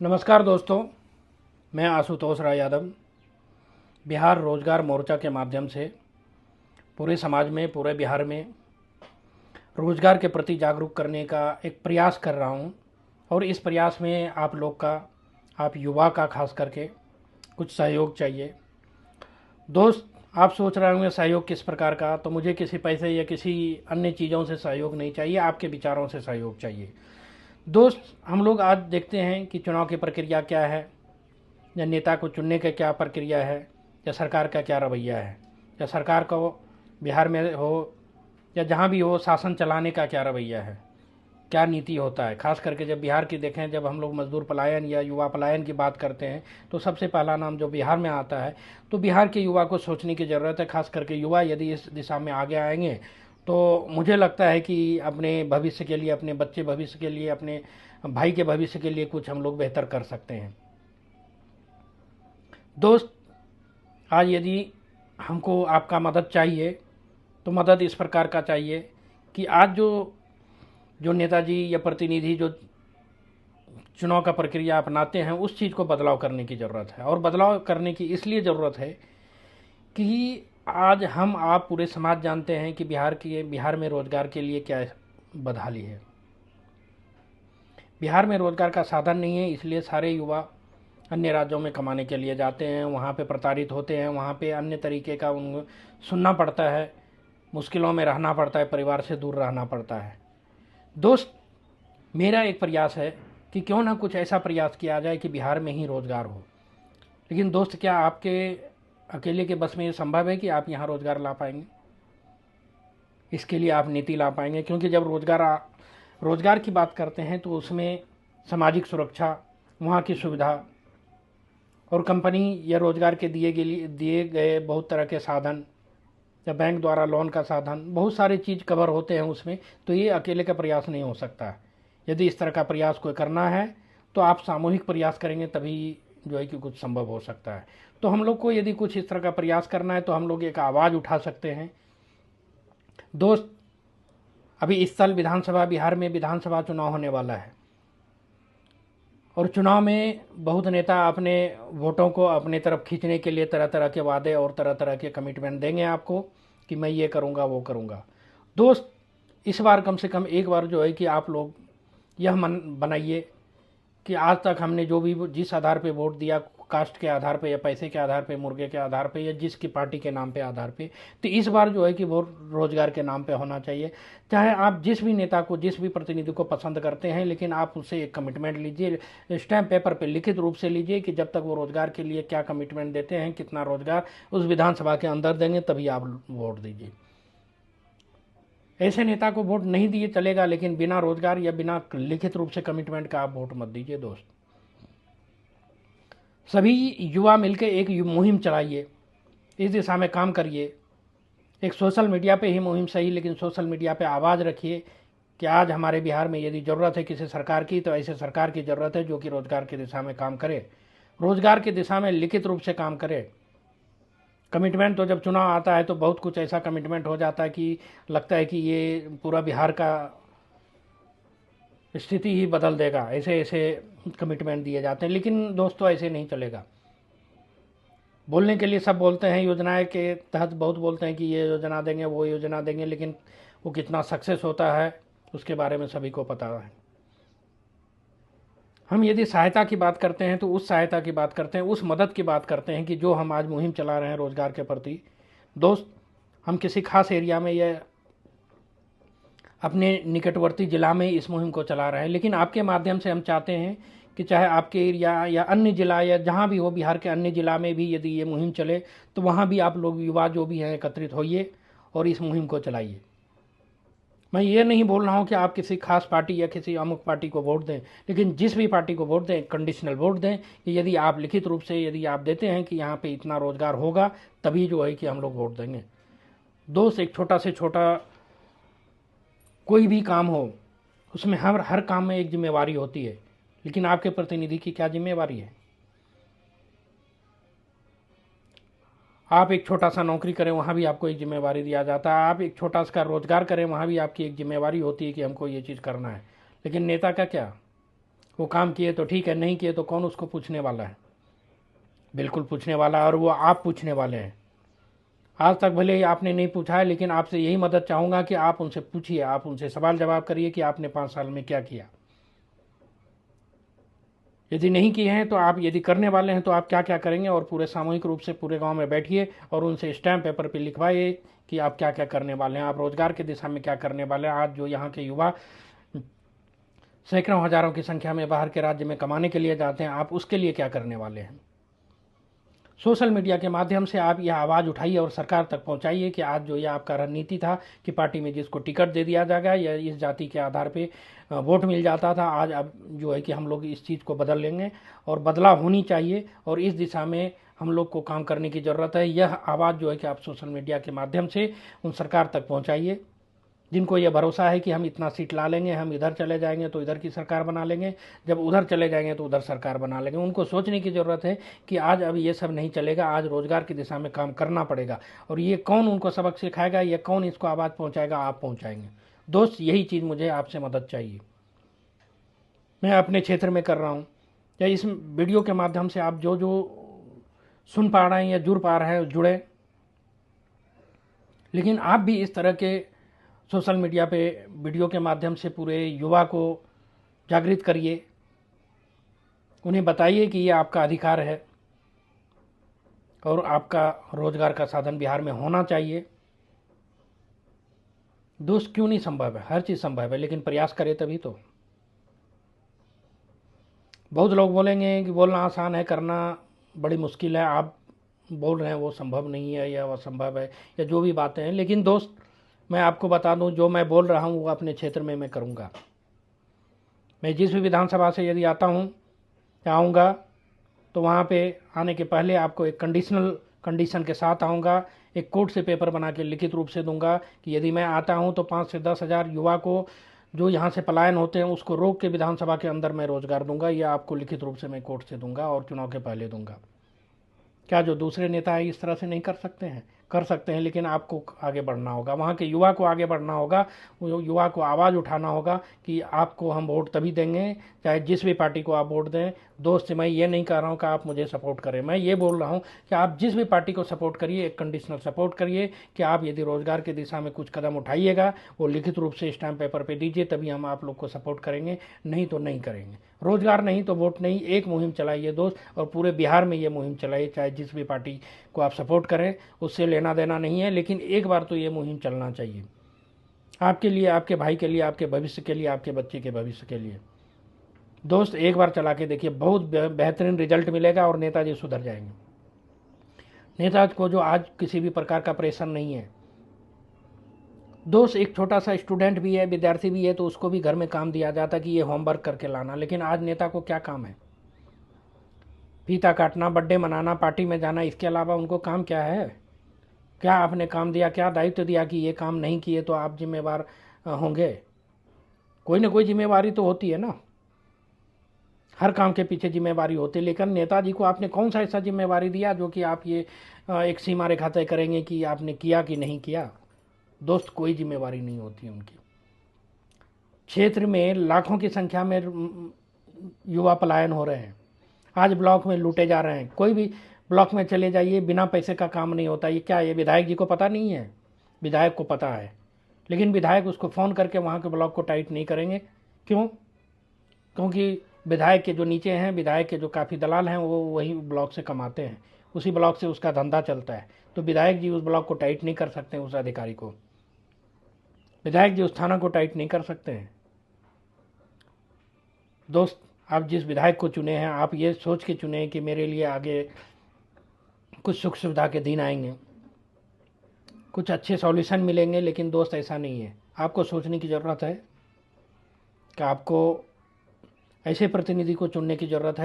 नमस्कार दोस्तों, मैं आशुतोष राय यादव बिहार रोजगार मोर्चा के माध्यम से पूरे समाज में, पूरे बिहार में रोजगार के प्रति जागरूक करने का एक प्रयास कर रहा हूं। और इस प्रयास में आप लोग का, आप युवा का खास करके कुछ सहयोग चाहिए। दोस्त, आप सोच रहे होंगे सहयोग किस प्रकार का, तो मुझे किसी पैसे या किसी अन्य चीज़ों से सहयोग नहीं चाहिए, आपके विचारों से सहयोग चाहिए। दोस्त, हम लोग आज देखते हैं कि चुनाव की प्रक्रिया क्या है, या नेता को चुनने का क्या प्रक्रिया है, या सरकार का क्या रवैया है, या सरकार को बिहार में हो या जहाँ भी हो शासन चलाने का क्या रवैया है, क्या नीति होता है। खास करके जब बिहार की देखें, जब हम लोग मजदूर पलायन या युवा पलायन की बात करते हैं तो सबसे पहला नाम जो बिहार में आता है, तो बिहार के युवा को सोचने की ज़रूरत है। खास करके युवा यदि इस दिशा में आगे आएंगे तो मुझे लगता है कि अपने भविष्य के लिए, अपने बच्चे भविष्य के लिए, अपने भाई के भविष्य के लिए कुछ हम लोग बेहतर कर सकते हैं। दोस्त, आज यदि हमको आपका मदद चाहिए तो मदद इस प्रकार का चाहिए कि आज जो जो नेताजी या प्रतिनिधि जो चुनाव का प्रक्रिया अपनाते हैं, उस चीज़ को बदलाव करने की ज़रूरत है। और बदलाव करने की इसलिए ज़रूरत है कि आज हम आप पूरे समाज जानते हैं कि बिहार में रोज़गार के लिए क्या बदहाली है। बिहार में रोज़गार का साधन नहीं है, इसलिए सारे युवा अन्य राज्यों में कमाने के लिए जाते हैं, वहाँ पे प्रताड़ित होते हैं, वहाँ पे अन्य तरीके का उनको सुनना पड़ता है, मुश्किलों में रहना पड़ता है, परिवार से दूर रहना पड़ता है। दोस्त, मेरा एक प्रयास है कि क्यों ना कुछ ऐसा प्रयास किया जाए कि बिहार में ही रोज़गार हो। लेकिन दोस्त, क्या आपके अकेले के बस में ये संभव है कि आप यहाँ रोज़गार ला पाएंगे? इसके लिए आप नीति ला पाएंगे, क्योंकि जब रोज़गार की बात करते हैं तो उसमें सामाजिक सुरक्षा, वहाँ की सुविधा और कंपनी या रोज़गार के दिए गए बहुत तरह के साधन या बैंक द्वारा लोन का साधन, बहुत सारे चीज़ कवर होते हैं उसमें। तो ये अकेले का प्रयास नहीं हो सकता। यदि इस तरह का प्रयास कोई करना है तो आप सामूहिक प्रयास करेंगे, तभी जो है कि कुछ संभव हो सकता है। तो हम लोग को यदि कुछ इस तरह का प्रयास करना है तो हम लोग एक आवाज़ उठा सकते हैं। दोस्त, अभी इस साल बिहार में विधानसभा चुनाव होने वाला है, और चुनाव में बहुत नेता अपने वोटों को अपने तरफ खींचने के लिए तरह तरह के वादे और तरह तरह के कमिटमेंट देंगे आपको कि मैं ये करूँगा, वो करूँगा। दोस्त, इस बार कम से कम एक बार जो है कि आप लोग यह मन बनाइए कि आज तक हमने जो भी जिस आधार पे वोट दिया, कास्ट के आधार पे या पैसे के आधार पे, मुर्गे के आधार पे या जिसकी पार्टी के नाम पे आधार पे, तो इस बार जो है कि वो रोजगार के नाम पे होना चाहिए। चाहे आप जिस भी नेता को, जिस भी प्रतिनिधि को पसंद करते हैं, लेकिन आप उससे एक कमिटमेंट लीजिए, स्टैम्प पेपर पे लिखित रूप से लीजिए कि जब तक वो रोजगार के लिए क्या कमिटमेंट देते हैं, कितना रोजगार उस विधानसभा के अंदर देंगे, तभी आप वोट दीजिए। ऐसे नेता को वोट नहीं दिए चलेगा, लेकिन बिना रोजगार या बिना लिखित रूप से कमिटमेंट का आप वोट मत दीजिए। दोस्त, सभी युवा मिलकर एक मुहिम चलाइए, इस दिशा में काम करिए। एक सोशल मीडिया पे ही मुहिम सही, लेकिन सोशल मीडिया पे आवाज़ रखिए कि आज हमारे बिहार में यदि ज़रूरत है किसी सरकार की, तो ऐसे सरकार की ज़रूरत है जो कि रोज़गार की दिशा में काम करे, रोज़गार की दिशा में लिखित रूप से काम करे। कमिटमेंट तो जब चुनाव आता है तो बहुत कुछ ऐसा कमिटमेंट हो जाता है कि लगता है कि ये पूरा बिहार का स्थिति ही बदल देगा, ऐसे ऐसे कमिटमेंट दिए जाते हैं। लेकिन दोस्तों, ऐसे नहीं चलेगा। बोलने के लिए सब बोलते हैं, योजनाएं के तहत बहुत बोलते हैं कि ये योजना देंगे, वो योजना देंगे, लेकिन वो कितना सक्सेस होता है उसके बारे में सभी को पता है। हम यदि सहायता की बात करते हैं तो उस सहायता की बात करते हैं, उस मदद की बात करते हैं कि जो हम आज मुहिम चला रहे हैं रोज़गार के प्रति। दोस्त, हम किसी खास एरिया में या अपने निकटवर्ती ज़िला में इस मुहिम को चला रहे हैं, लेकिन आपके माध्यम से हम चाहते हैं कि चाहे आपके एरिया या अन्य ज़िला या जहाँ भी हो, बिहार के अन्य ज़िला में भी यदि ये मुहिम चले तो वहाँ भी आप लोग युवा जो भी हैं एकत्रित होइए और इस मुहिम को चलाइए। मैं ये नहीं बोल रहा हूँ कि आप किसी खास पार्टी या किसी अमुक पार्टी को वोट दें, लेकिन जिस भी पार्टी को वोट दें, कंडीशनल वोट दें कि यदि आप लिखित रूप से यदि आप देते हैं कि यहाँ पे इतना रोज़गार होगा, तभी जो है कि हम लोग वोट देंगे। दोस्त, एक छोटा से छोटा कोई भी काम हो, उसमें हर काम में एक जिम्मेवारी होती है, लेकिन आपके प्रतिनिधि की क्या जिम्मेवारी है? आप एक छोटा सा नौकरी करें, वहाँ भी आपको एक जिम्मेवारी दिया जाता है। आप एक छोटा सा रोजगार करें, वहाँ भी आपकी एक जिम्मेवारी होती है कि हमको ये चीज़ करना है। लेकिन नेता का क्या? वो काम किए तो ठीक है, नहीं किए तो कौन उसको पूछने वाला है? बिल्कुल पूछने वाला है, और वो आप पूछने वाले हैं। आज तक भले ही आपने नहीं पूछा है, लेकिन आपसे यही मदद चाहूँगा कि आप उनसे पूछिए, आप उनसे सवाल जवाब करिए कि आपने 5 साल में क्या किया। यदि नहीं किए हैं तो आप, यदि करने वाले हैं तो आप क्या क्या करेंगे, और पूरे सामूहिक रूप से पूरे गांव में बैठिए और उनसे स्टैम्प पेपर पे लिखवाइए कि आप क्या क्या करने वाले हैं, आप रोजगार की दिशा में क्या करने वाले हैं। आज जो यहाँ के युवा सैकड़ों हजारों की संख्या में बाहर के राज्य में कमाने के लिए जाते हैं, आप उसके लिए क्या करने वाले हैं। सोशल मीडिया के माध्यम से आप यह आवाज़ उठाइए और सरकार तक पहुंचाइए कि आज जो ये आपका रणनीति था कि पार्टी में जिसको टिकट दे दिया जाएगा या इस जाति के आधार पे वोट मिल जाता था, आज अब जो है कि हम लोग इस चीज़ को बदल लेंगे और बदलाव होनी चाहिए, और इस दिशा में हम लोग को काम करने की ज़रूरत है। यह आवाज़ जो है कि आप सोशल मीडिया के माध्यम से उन सरकार तक पहुँचाइए जिनको ये भरोसा है कि हम इतना सीट ला लेंगे, हम इधर चले जाएंगे तो इधर की सरकार बना लेंगे, जब उधर चले जाएंगे तो उधर सरकार बना लेंगे। उनको सोचने की ज़रूरत है कि आज अब ये सब नहीं चलेगा, आज रोजगार की दिशा में काम करना पड़ेगा। और ये कौन उनको सबक सिखाएगा, ये कौन इसको आवाज़ पहुँचाएगा? आप पहुँचाएंगे। दोस्त, यही चीज़ मुझे आपसे मदद चाहिए, मैं अपने क्षेत्र में कर रहा हूँ। या इस वीडियो के माध्यम से आप जो जो सुन पा रहे हैं या जुड़ पा रहे हैं जुड़े, लेकिन आप भी इस तरह के सोशल मीडिया पे वीडियो के माध्यम से पूरे युवा को जागृत करिए, उन्हें बताइए कि ये आपका अधिकार है और आपका रोजगार का साधन बिहार में होना चाहिए। दोस्त, क्यों नहीं संभव है? हर चीज़ संभव है, लेकिन प्रयास करें तभी तो। बहुत लोग बोलेंगे कि बोलना आसान है, करना बड़ी मुश्किल है। आप बोल रहे हैं वो संभव नहीं है या असंभव है या जो भी बातें हैं, लेकिन दोस्त मैं आपको बता दूं, जो मैं बोल रहा हूं वो अपने क्षेत्र में मैं करूंगा। मैं जिस भी विधानसभा से यदि आता हूं या आऊँगा तो वहाँ पे आने के पहले आपको एक कंडीशन के साथ आऊँगा, एक कोर्ट से पेपर बना के लिखित रूप से दूंगा कि यदि मैं आता हूँ तो 5 से 10 हज़ार युवा को जो यहाँ से पलायन होते हैं उसको रोक के विधानसभा के अंदर मैं रोजगार दूंगा। यह आपको लिखित रूप से मैं कोर्ट से दूंगा और चुनाव के पहले दूंगा। क्या जो दूसरे नेता है इस तरह से नहीं कर सकते हैं? कर सकते हैं, लेकिन आपको आगे बढ़ना होगा, वहाँ के युवा को आगे बढ़ना होगा, युवा को आवाज़ उठाना होगा कि आपको हम वोट तभी देंगे चाहे जिस भी पार्टी को आप वोट दें। दोस्त, मैं ये नहीं कह रहा हूँ कि आप मुझे सपोर्ट करें, मैं ये बोल रहा हूँ कि आप जिस भी पार्टी को सपोर्ट करिए, एक कंडीशनल सपोर्ट करिए कि आप यदि रोजगार की दिशा में कुछ कदम उठाइएगा वो लिखित रूप से स्टैम्प पेपर पर दीजिए, तभी हम आप लोग को सपोर्ट करेंगे, नहीं तो नहीं करेंगे। रोजगार नहीं तो वोट नहीं, एक मुहिम चलाइए दोस्त, और पूरे बिहार में ये मुहिम चलाइए, चाहे जिस भी पार्टी को आप सपोर्ट करें, उससे लेना देना नहीं है, लेकिन एक बार तो ये मुहिम चलना चाहिए आपके लिए, आपके भाई के लिए, आपके भविष्य के लिए, आपके बच्चे के भविष्य के लिए। दोस्त, एक बार चला के देखिए, बहुत बेहतरीन रिजल्ट मिलेगा और नेताजी सुधर जाएंगे। नेताजी को जो आज किसी भी प्रकार का प्रेशर नहीं है। दोस्त, एक छोटा सा स्टूडेंट भी है, विद्यार्थी भी है, तो उसको भी घर में काम दिया जाता कि ये होमवर्क करके लाना, लेकिन आज नेता को क्या काम है? फीता काटना, बर्थडे मनाना, पार्टी में जाना, इसके अलावा उनको काम क्या है? क्या आपने काम दिया, क्या दायित्व दिया कि ये काम नहीं किए तो आप जिम्मेवार होंगे? कोई ना कोई जिम्मेवारी तो होती है ना, हर काम के पीछे जिम्मेवारी होती है, लेकिन नेताजी को आपने कौन सा ऐसा जिम्मेवारी दिया जो कि आप ये एक सीमा रेखा तय करेंगे कि आपने किया कि नहीं किया? दोस्त, कोई जिम्मेवारी नहीं होती उनकी। क्षेत्र में लाखों की संख्या में युवा पलायन हो रहे हैं, आज ब्लॉक में लूटे जा रहे हैं। कोई भी ब्लॉक में चले जाइए, बिना पैसे का काम नहीं होता। ये क्या, ये विधायक जी को पता नहीं है? विधायक को पता है, लेकिन विधायक उसको फ़ोन करके वहाँ के ब्लॉक को टाइट नहीं करेंगे। क्यों? क्योंकि विधायक के जो नीचे हैं, विधायक के जो काफ़ी दलाल हैं, वो वही ब्लॉक से कमाते हैं, उसी ब्लॉक से उसका धंधा चलता है। तो विधायक जी उस ब्लॉक को टाइट नहीं कर सकते हैं, उस अधिकारी को। विधायक जी उस थाना को टाइट नहीं कर सकते हैं। दोस्त, आप जिस विधायक को चुने हैं, आप ये सोच के चुने कि मेरे लिए आगे कुछ सुख सुविधा के दिन आएंगे, कुछ अच्छे सॉल्यूशन मिलेंगे, लेकिन दोस्त ऐसा नहीं है। आपको सोचने की ज़रूरत है कि आपको ऐसे प्रतिनिधि को चुनने की ज़रूरत है